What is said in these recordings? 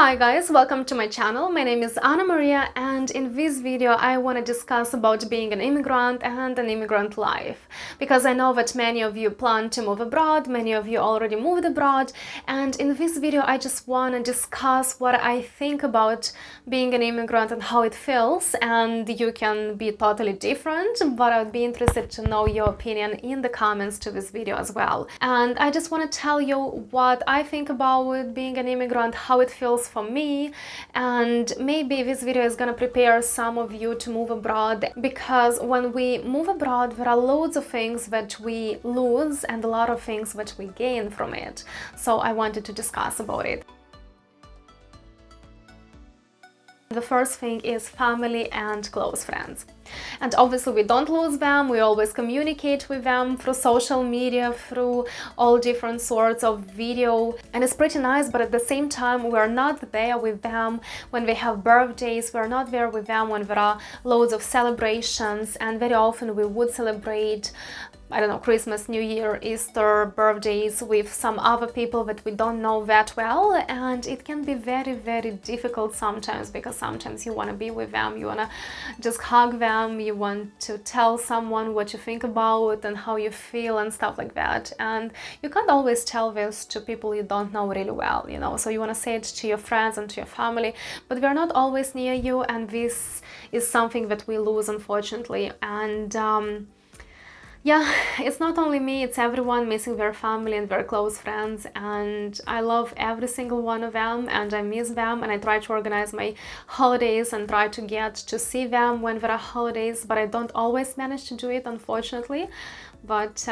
Hi guys, welcome to my channel. My name is Anna Maria, and in this video I want to discuss about being an immigrant and an immigrant life, because I know that many of you plan to move abroad, many of you already moved abroad, and in this video I just want to discuss what I think about being an immigrant and how it feels. And you can be totally different, but I would be interested to know your opinion in the comments to this video as well. And I just want to tell you what I think about being an immigrant, how it feels for me, and maybe this video is gonna prepare some of you to move abroad, because when we move abroad there are loads of things that we lose and a lot of things that we gain from it. So I wanted to discuss about it. The first thing is family and close friends. And obviously we don't lose them, we always communicate with them through social media, through all different sorts of video, and it's pretty nice, but at the same time we're not there with them when they have birthdays, we're not there with them when there are loads of celebrations, and very often we would celebrate, I don't know, Christmas, New Year, Easter, birthdays with some other people that we don't know that well, and it can be very, very difficult sometimes, because sometimes you want to be with them, you want to just hug them, you want to tell someone what you think about and how you feel and stuff like that, and you can't always tell this to people you don't know really well, you know, so you want to say it to your friends and to your family, but they're not always near you, and this is something that we lose, unfortunately. And yeah, it's not only me, it's everyone missing their family and their close friends, and I love every single one of them and I miss them, and I try to organize my holidays and try to get to see them when there are holidays, but I don't always manage to do it, unfortunately. But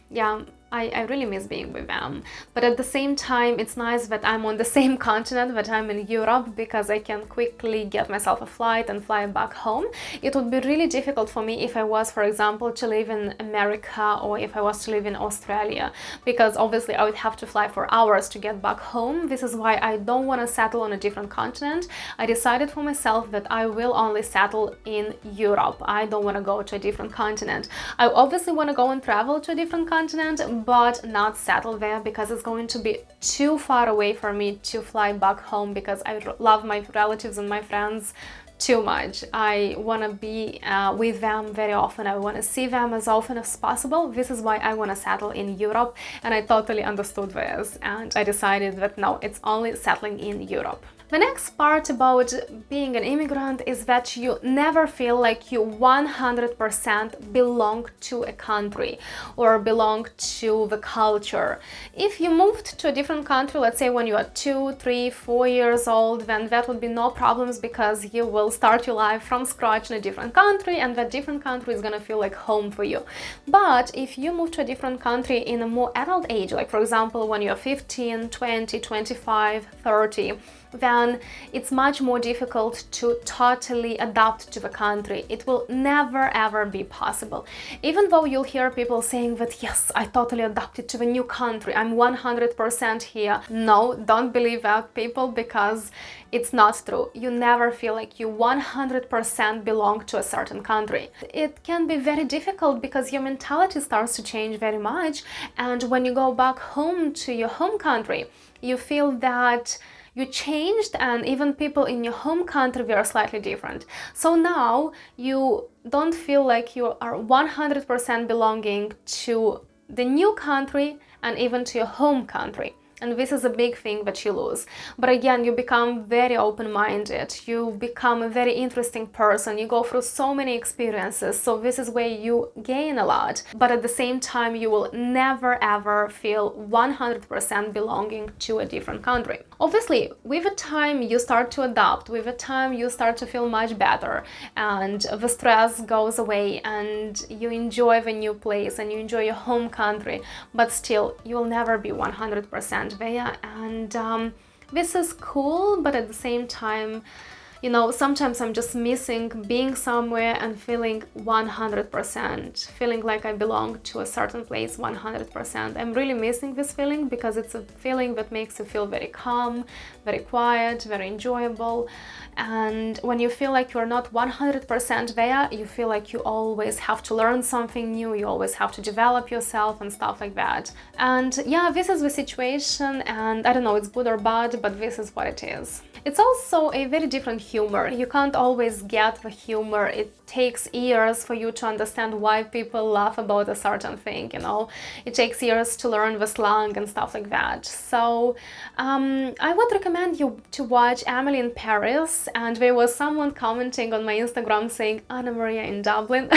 yeah, I really miss being with them. But at the same time, it's nice that I'm on the same continent, that I'm in Europe, because I can quickly get myself a flight and fly back home. It would be really difficult for me if I was, for example, to live in America or if I was to live in Australia, because obviously I would have to fly for hours to get back home. This is why I don't want to settle on a different continent. I decided for myself that I will only settle in Europe. I don't want to go to a different continent. I obviously want to go and travel to a different continent, but not settle there, because it's going to be too far away for me to fly back home, because I love my relatives and my friends too much. I want to be with them very often. I want to see them as often as possible. This is why I want to settle in Europe, and I totally understood this, and I decided that no, it's only settling in Europe. The next part about being an immigrant is that you never feel like you 100% belong to a country or belong to the culture. If you moved to a different country, let's say when you are 2, 3, 4 years old, then that would be no problems, because you will start your life from scratch in a different country, and that different country is gonna feel like home for you. But if you move to a different country in a more adult age, like for example when you're 15, 20, 25, 30, then it's much more difficult to totally adapt to the country. It will never ever be possible. Even though you'll hear people saying that yes, I totally adapted to the new country, I'm 100% here. No, don't believe that, people, because it's not true. You never feel like you 100% belong to a certain country. It can be very difficult because your mentality starts to change very much, and when you go back home to your home country, you feel that you changed, and even people in your home country were slightly different. So now you don't feel like you are 100% belonging to the new country and even to your home country. And this is a big thing that you lose. But again, you become very open-minded, you become a very interesting person, you go through so many experiences, so this is where you gain a lot. But at the same time, you will never ever feel 100% belonging to a different country. Obviously, with the time you start to adapt, with the time you start to feel much better, and the stress goes away, and you enjoy the new place, and you enjoy your home country, but still, you'll never be 100% there, and this is cool, but at the same time You know, sometimes I'm just missing being somewhere and feeling 100%, feeling like I belong to a certain place 100%. I'm really missing this feeling because it's a feeling that makes you feel very calm, very quiet, very enjoyable. And when you feel like you're not 100% there, you feel like you always have to learn something new, you always have to develop yourself and stuff like that. And yeah, this is the situation, and I don't know, it's good or bad, but this is what it is. It's also a very different humor. You can't always get the humor. It takes years for you to understand why people laugh about a certain thing, you know. It takes years to learn the slang and stuff like that. So I would recommend you to watch Emily in Paris, and there was someone commenting on my Instagram saying Anna Maria in Dublin.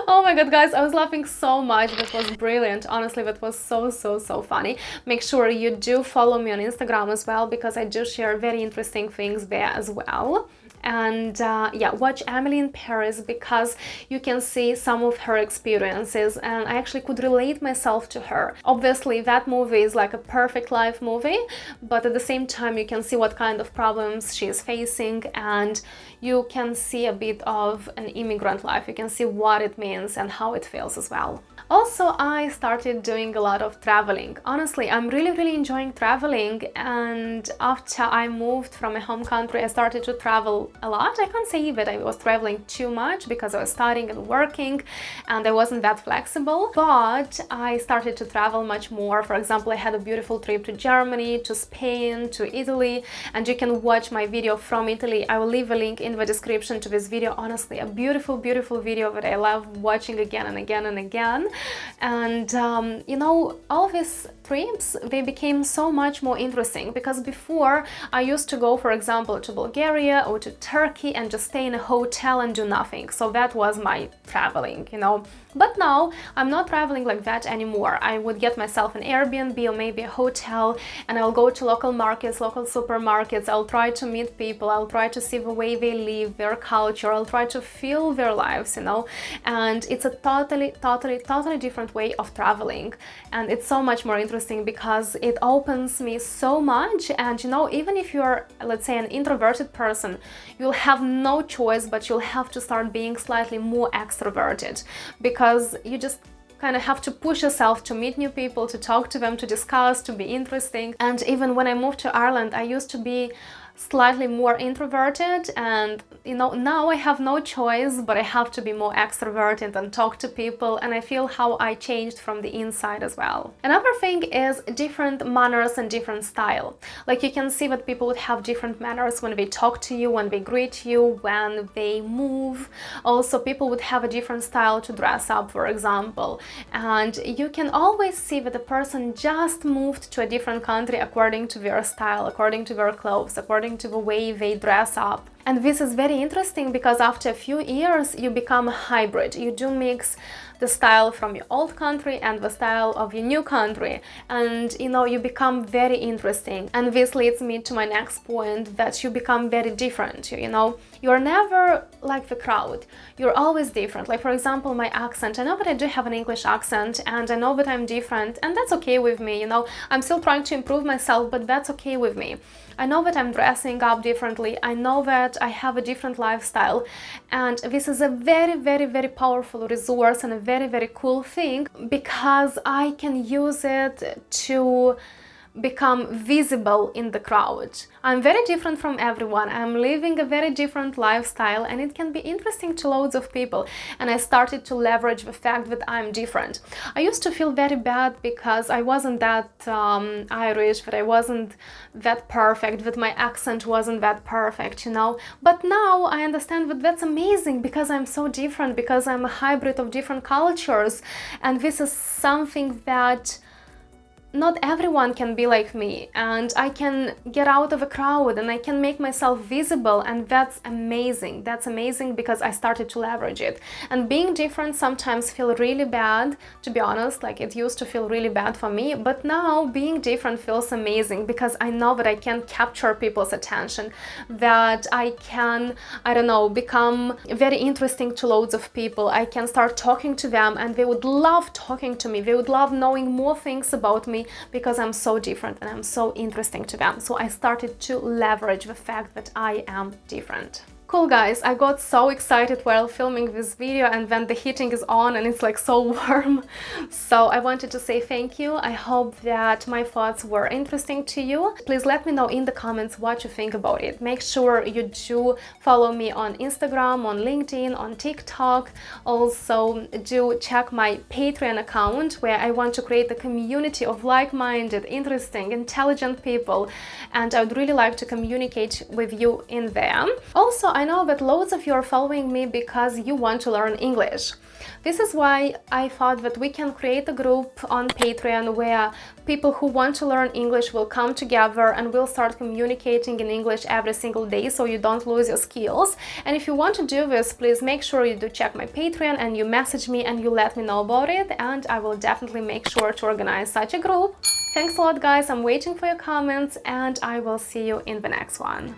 Oh my god, guys, I was laughing so much. That was brilliant. Honestly, that was so funny. Make sure you do follow me on Instagram as well, because I do share very interesting things there as well. And yeah, watch Emily in Paris because you can see some of her experiences, and I actually could relate myself to her. Obviously, that movie is like a perfect life movie, but at the same time you can see what kind of problems she is facing, and you can see a bit of an immigrant life. You can see what it means and how it feels as well. Also, I started doing a lot of traveling. Honestly, I'm really enjoying traveling, and after I moved from my home country, I started to travel a lot. I can't say that I was traveling too much because I was studying and working and I wasn't that flexible, but I started to travel much more. For example, I had a beautiful trip to Germany, to Spain, to Italy, and you can watch my video from Italy. I will leave a link in the description to this video. Honestly, a beautiful video that I love watching again and again and again. And you know, all these trips, they became so much more interesting, because before I used to go, for example, to Bulgaria or to Turkey and just stay in a hotel and do nothing. So that was my traveling, you know. But now I'm not traveling like that anymore. I would get myself an Airbnb or maybe a hotel, and I'll go to local markets, local supermarkets. I'll try to meet people. I'll try to see the way they live, their culture. I'll try to feel their lives, you know. And it's a totally different way of traveling. And it's so much more interesting because it opens me so much. And you know, even if you're, let's say, an introverted person, you'll have no choice, but you'll have to start being slightly more extroverted, because you just kind of have to push yourself to meet new people, to talk to them, to discuss, to be interesting. And even when I moved to Ireland, I used to be slightly more introverted, and you know, now I have no choice, but I have to be more extroverted and talk to people, and I feel how I changed from the inside as well. Another thing is different manners and different style. Like, you can see that people would have different manners when they talk to you, when they greet you, when they move. Also, people would have a different style to dress up, for example, and you can always see that the person just moved to a different country according to their style, according to their clothes, according to the way they dress up. And this is very interesting because after a few years you become a hybrid. You do mix the style from your old country and the style of your new country, and you know, you become very interesting. And this leads me to my next point, that you become very different. You know, you're never like the crowd, you're always different. Like, for example, my accent, I know that I do have an English accent, and I know that I'm different, and that's okay with me. You know, I'm still trying to improve myself, but that's okay with me. I know that I'm dressing up differently, I know that I have a different lifestyle, and this is a very powerful resource and a very cool thing, because I can use it to become visible in the crowd. I'm very different from everyone. I'm living a very different lifestyle, and it can be interesting to loads of people. And I started to leverage the fact that I'm different. I used to feel very bad because I wasn't that Irish, that I wasn't that perfect, that my accent wasn't that perfect, you know. But now I understand that that's amazing, because I'm so different, because I'm a hybrid of different cultures, and this is something that not everyone can be like me, and I can get out of a crowd and I can make myself visible, and that's amazing. That's amazing because I started to leverage it. And being different sometimes feel really bad, to be honest. Like, it used to feel really bad for me, but now being different feels amazing because I know that I can capture people's attention, that I can, I don't know, become very interesting to loads of people. I can start talking to them and they would love talking to me. They would love knowing more things about me me because I'm so different and I'm so interesting to them. So I started to leverage the fact that I am different. Cool guys, I got so excited while filming this video, and then the heating is on and it's like so warm. So I wanted to say thank you. I hope that my thoughts were interesting to you. Please let me know in the comments what you think about it. Make sure you do follow me on Instagram, on LinkedIn, on TikTok. Also do check my Patreon account, where I want to create a community of like-minded, interesting, intelligent people, and I would really like to communicate with you in there. Also, I know that loads of you are following me because you want to learn English. This is why I thought that we can create a group on Patreon where people who want to learn English will come together and we'll start communicating in English every single day so you don't lose your skills. And if you want to do this, please make sure you do check my Patreon and you message me and you let me know about it, and I will definitely make sure to organize such a group. Thanks a lot guys, I'm waiting for your comments and I will see you in the next one.